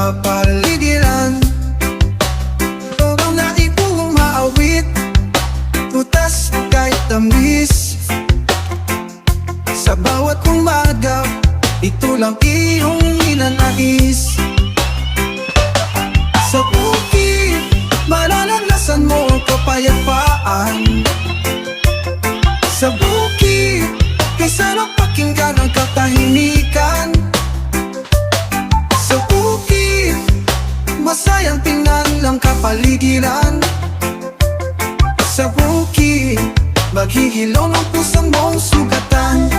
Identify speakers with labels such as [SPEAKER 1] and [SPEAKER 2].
[SPEAKER 1] kapaligiran. Ang nais kong maawit, tutas kahit tamis. Sa bawat umaga, ito lang iyong ninanais. Sa bukid, mararanasan mo ang kapayapaan. Sa bukid, kay sarap pakinggan ang katahimikan. Sa bukid, masayang tingnan lang kapaligiran. Sa bukid, maghihilom ang pusong mong sugatan.